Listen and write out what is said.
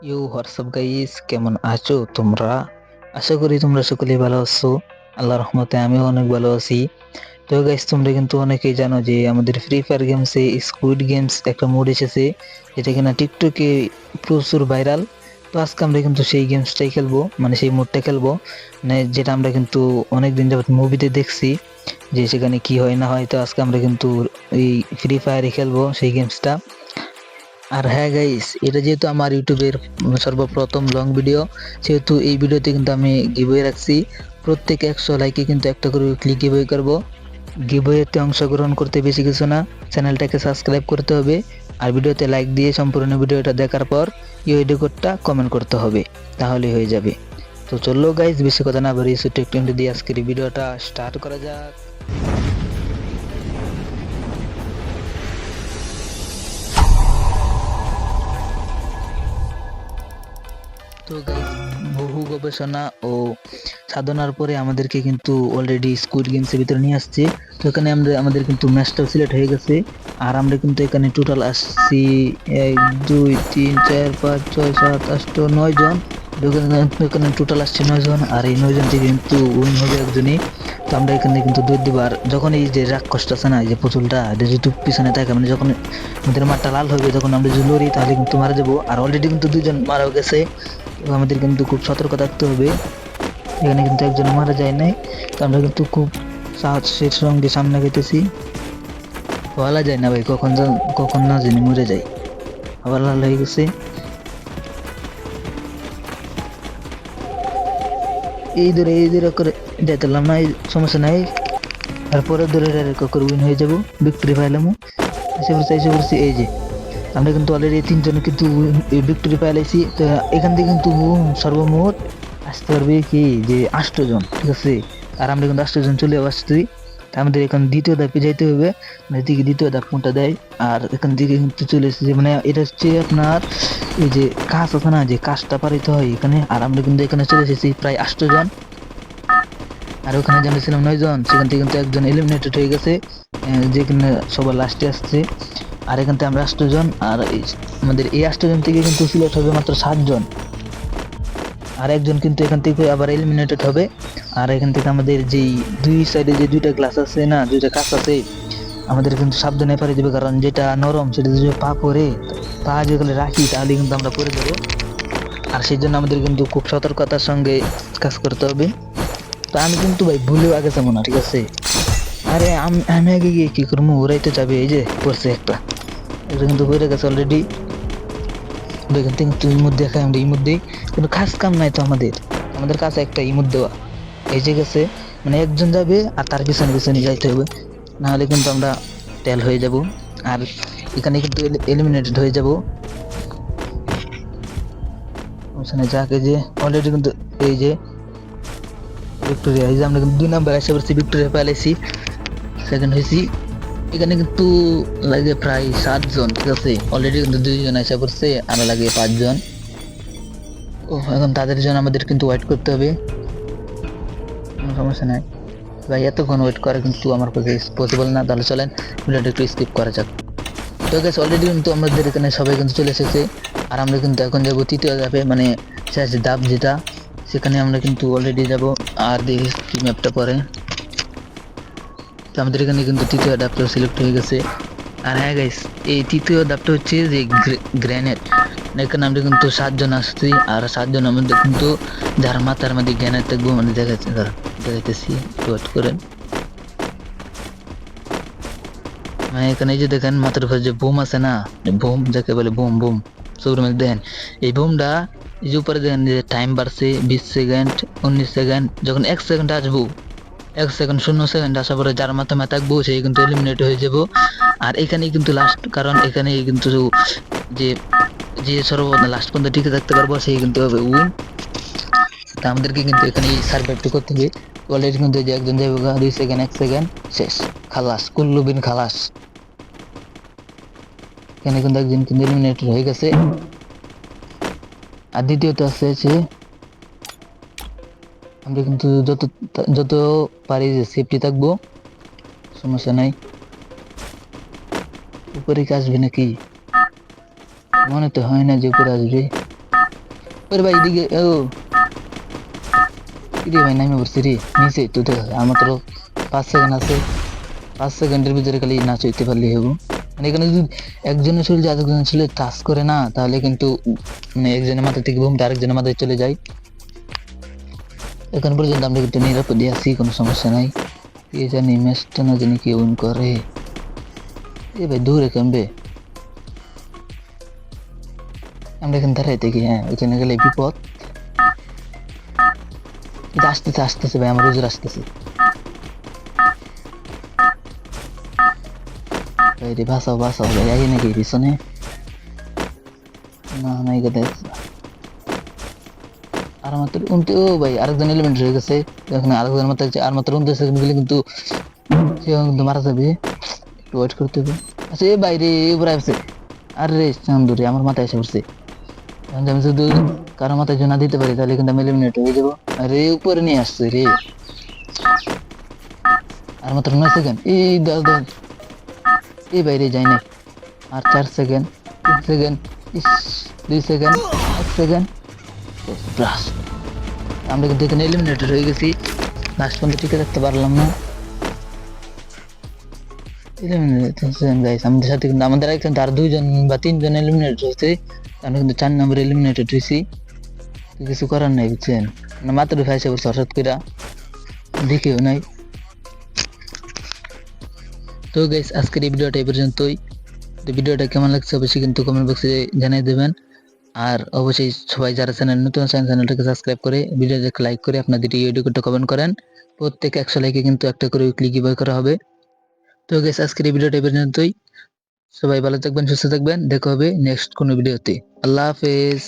WhatsApp guys, কেমন আছো তোমরা? আশা করি তোমরা সকলেই ভালো আছো। আল্লাহর রহমতে আমিও অনেক ভালো আছি। তো গাইস, তোমরা কিন্তু অনেকেই জানো যে আমাদের ফ্রি ফায়ার গেমসে স্কুইড গেমস একটা মোড এসেছে, যেটা কিনা টিকটকে প্রচুর ভাইরাল। তো আজকে আমরা কিন্তু সেই গেমসটাই খেলবো, মানে সেই মোডটা খেলবো, মানে যেটা আমরা কিন্তু অনেকদিন যাবত মুভিতে দেখছি যে সেখানে কি হয় না হয়। তো আজকে আমরা কিন্তু এই ফ্রি ফায়ারই খেলবো সেই গেমসটা। আর হ্যাঁ গাইস, এটা যেহেতু আমার ইউটিউবের সর্বপ্রথম লং ভিডিও, সেহেতু এই ভিডিওতে কিন্তু আমি গিভওয়ে রাখছি। প্রত্যেক 100 লাইকে কিন্তু একটা করে ক্লিক গিভওয়ে করবো। গিভওয়েতে অংশগ্রহণ করতে বেশি কিছু না, চ্যানেলটাকে সাবস্ক্রাইব করতে হবে আর ভিডিওতে লাইক দিয়ে সম্পূর্ণ ভিডিওটা দেখার পর ইউআইডি কোডটা কমেন্ট করতে হবে, তাহলেই হয়ে যাবে। তো চলো গাইস, বেশি কথা না বাড়িয়ে ছোট্ট একটু দিয়ে আজকের এই ভিডিওটা স্টার্ট করা যাক। তো গাইস, বহু গবেষণা ও সাধনার পরে আমাদেরকে কিন্তু অলরেডি স্কুইড গেমসের ভিতরে নিয়ে আসছে। তো এখানে আমাদের কিন্তু ম্যাচটাও সিলেক্ট হয়ে গেছে। আর আমরা কিন্তু এখানে টোটাল আসছি 1 2 3 4 5 6 7 8 9 জন। এখানে টোটাল আসছে 9 জন, আর এই 9 জন থেকে কিন্তু উইন হবে একজনই। তো আমরা এখানে কিন্তু দৌড় দিব, আর যখন এই যে রাক্ষসটা আছে না, এই যে পুতুলটা, এটা যদি পিছনে থাকে, মানে যখন আমাদের মাঠটা লাল হবে, তখন আমরা যদি লড়ি তাহলে কিন্তু মারা যাবো। আর অলরেডি কিন্তু 2 জন মারা গেছে। তো আমাদের কিন্তু খুব সতর্ক থাকতে হবে। এখানে কিন্তু একজন মারা যায় নাই। তো আমরা কিন্তু খুব সাহসের সঙ্গে সামনে গেতেছি। বলা যায় না ভাই, কখন না জানি মরে যায়। আবার লাল হয়ে গেছে। এই দূরে করে যাইতাম না, এই সমস্যা নাই। তারপরে দূরে করে উইন হয়ে যাবো, ভিক্টরি পাইলাম। এসে পড়ছি এই যে। আমরা কিন্তু অলরেডি 3 জন কিন্তু ভিক্টরি পাইলাইছি। তো এখান থেকে কিন্তু সর্বমোট আসতে পারবে কি যে 8 জন, ঠিক আছে। আর আমরা কিন্তু 8 জন চলে আসছি। আমাদের এখন দ্বিতীয় ধাপে যাইতে হবে, মানে দিকে দ্বিতীয় ধাপ কোনটা দেয়। আর এখান থেকে কিন্তু চলে এসেছে, মানে এটা হচ্ছে আপনার এই যে কাজ আছে না, যে কাজটা পারিতে হয় এখানে। আর আমরা কিন্তু এখানে চলে এসেছি প্রায় 8 জন। আর ওখানে যে আমরা ছিলাম 9 জন, সেখান থেকে কিন্তু একজন এলিমিনেটেড হয়ে গেছে, যেখানে সবার লাস্টে আসছে। আর এখান থেকে আমরা 8 জন, আর আমাদের এই 8 জন থেকে কিন্তু সিলেক্ট হবে মাত্র 7 জন। আর একজন কিন্তু এখান থেকে আবার এলিমিনেটেড হবে। আর এখান থেকে আমাদের যেই দুই সাইডে যে 2টা গ্লাস আছে না, 2টা কাঁচ আছে, আমাদের কিন্তু সাবধানে পারে দিবে, কারণ যেটা নরম সেটা যদি পা যেগুলো রাখি তাহলে কিন্তু আমরা পরে দেবো। আর সেই জন্য আমাদের কিন্তু খুব সতর্কতার সঙ্গে কাজ করতে হবে। তো আমি কিন্তু ভাই ভুলেও আগে যাবো না, ঠিক আছে। আরে আমি আগে গিয়ে কি করবো, ওরাই তো যাবে। এই যে পড়ছে একটা, এটা কিন্তু পড়ে গেছে অলরেডি। এখান থেকে কিন্তু ইমোট দেখায়, আমরা ইমোট দিই, কিন্তু খাস কাম নাই তো আমাদের কাছে একটা ইমোট দেওয়া এই যে গেছে। মানে একজন যাবে আর তার পিছনে পিছনে যাইতে হবে, না হলে কিন্তু আমরা টেল হয়ে যাব। আর এখানে কিন্তু এলিমিনেটেড হয়ে যাব। ওখানে যাকে যে অলরেডি কিন্তু এই যে ভিক্টোরিয়া, এই যে আমরা কিন্তু 2 নাম্বার এসে পড়ছি, ভিক্টোরিয়া পাইছি, সেকেন্ড হয়েছি। এখানে কিন্তু লাগে প্রায় 7 জন, ঠিক আছে। অলরেডি কিন্তু 2 জন এসে পড়ছে, আর লাগে 5 জন। ও এখন তাদের জন্য আমাদের কিন্তু ওয়েট করতে হবে, কোনো সমস্যা নাই ভাই। এতক্ষণ ওয়েট করা কিন্তু আমার কাছে পসিবল না। তাহলে চলেন ভিডিওটা একটু স্কিপ করা যাক। তো গাইস, অলরেডি কিন্তু আমাদের এখানে সবাই কিন্তু চলে এসেছে। আর আমরা কিন্তু এখন যাবো তৃতীয় ধাপে, মানে শেষ ধাপ যেটা, সেখানে আমরা কিন্তু অলরেডি যাব। আর দেখি কি ম্যাপটা পরে। তো আমাদের এখানে কিন্তু তৃতীয় ধাপটা সিলেক্ট হয়ে গেছে। আর হ্যাঁ গাইস, এই তৃতীয় ধাপটা হচ্ছে যে গ্রেনেড। এখানে আমরা কিন্তু 7 জন আসছি, আর 7 জনের মধ্যে কিন্তু যার মাথার মধ্যে গ্রেনেড থাকবো, মানে দেখাইতেছি, ওয়েট করেন। মানে এখানে এই যে দেখেন মাথার উপরে যে বুম আছে না, বুম যাকে বলে, বুম বুম সবুর মধ্যে দেখেন এই বুমটা। এই যে উপরে দেখেন যে টাইম বাড়ছে 20 সেকেন্ড, 19 সেকেন্ড। যখন 1 সেকেন্ড আসবো, 1 সেকেন্ড 0 সেকেন্ড আসার পরে যার মাথায় থাকবো সেই কিন্তু এলিমিনেট হয়ে যাব। আর এখানেই কিন্তু লাস্ট, কারণ এখানে কিন্তু যে যে সর্বপ্রথম লাস্ট পর্যন্ত টিকে থাকতে পারবো সেই কিন্তু হবে উইন। তা আমাদেরকে কিন্তু এখানে সার্ভাইভটা করতে হবে। অলরেডি কিন্তু যে একজন যাবে 2 সেকেন্ড, 1 সেকেন্ড, শেষ, খালাস, কুল্লু বিন খালাস। এখানে কিন্তু একজন কিন্তু এলিমিনেটেড হয়ে গেছে। আর দ্বিতীয়ত আছে যে আমরা কিন্তু যত যত পারি যে সেফটি থাকবো, সমস্যা নাই। উপরে কি আসবে নাকি? মনে তো হয় না যে উপরে আসবে। ওরে ভাই এদিকে ও কিরে ভাই নামে পড়ছি রে নিচে তো দেখ আর মাত্র 5 সেকেন্ড আছে, 5 সেকেন্ডের ভিতরে খালি নাচ হইতে পারলে হবো। মানে এখানে যদি একজনের শরীর আরেকজনের শরীরে টাচ করে না তাহলে কিন্তু মানে একজনের মাথা থেকে বুমটা আরেকজনের মাথায় চলে যায়। এখন পর্যন্ত আমরা কিন্তু নিরাপদে আছি, কোনো সমস্যা নাই। কে জানি ম্যাচটা না জানি কে উইন করে। এ ভাই দূরে কেমবে আমরা এখানে দাঁড়াই দেখি, হ্যাঁ ওইখানে গেলে বিপদ। এটা আসতেছে আসতেছে ভাই, আমার রোজের আসতেছে ভাই রে, বাঁচাও বাঁচাও ভাই, আগে নাকি পিছনে না নাই কথা। আর মাত্র ও ভাই আরেকজন এলিমেন্ট হয়ে গেছে, এখানে আরেকজন মাত্র আর মাত্র 29 সেকেন্ড গেলে কিন্তু সে কিন্তু মারা যাবে, একটু ওয়েট করতে হবে। আচ্ছা এ বাইরে উপরে আসছে, আরে চান্দুরে আমার মাথায় এসে পড়ছে। এখন আমি শুধু কারো মাথায় জনা দিতে পারি তাহলে কিন্তু আমি এলিমিনেট হয়ে যাবো। আরে উপরে নিয়ে আসছে রে, আর মাত্র 9 সেকেন্ড, এই 10 10, এই বাইরে যাই নাই, আর 4 second, 3 second, 2 second, 1 second, brass. আমরা কিন্তু এখানে এলিমিনেটেড হয়ে গেছি, লাস্ট পর্যন্ত টিকে থাকতে পারলাম না। গাইস আমাদের সাথে কিন্তু আমাদের একজন আর 2 জন বা 3 জন এলিমিনেট হয়েছে, আমরা কিন্তু 4 নম্বর এলিমিনেটেড হয়েছি। কিছু করার নাই বুঝছেন, মানে মাত্র ফাইসে পড়ছে হঠাৎ করে, দেখেও নাই। তো গাইস আজকের এই ভিডিওটা এই পর্যন্তই। তো ভিডিওটা কেমন লাগছে অবশ্যই কিন্তু কমেন্ট বক্সে জানিয়ে দেবেন। আর অবশ্যই সবাই যারা চ্যানেল নতুন আছেন চ্যানেলটাকে সাবস্ক্রাইব করে ভিডিওটাকে লাইক করে আপনাদের ইউটিউবটা কমেন্ট করেন। প্রত্যেক 100 লাইকে কিন্তু একটা করে উইকলি গিভঅ্যাওয়ে করা হবে। তো গাইস আজকের এই ভিডিওটা এই পর্যন্তই। সবাই ভালো থাকবেন, সুস্থ থাকবেন, দেখা হবে নেক্সট কোনো ভিডিওতে। আল্লাহ হাফেজ।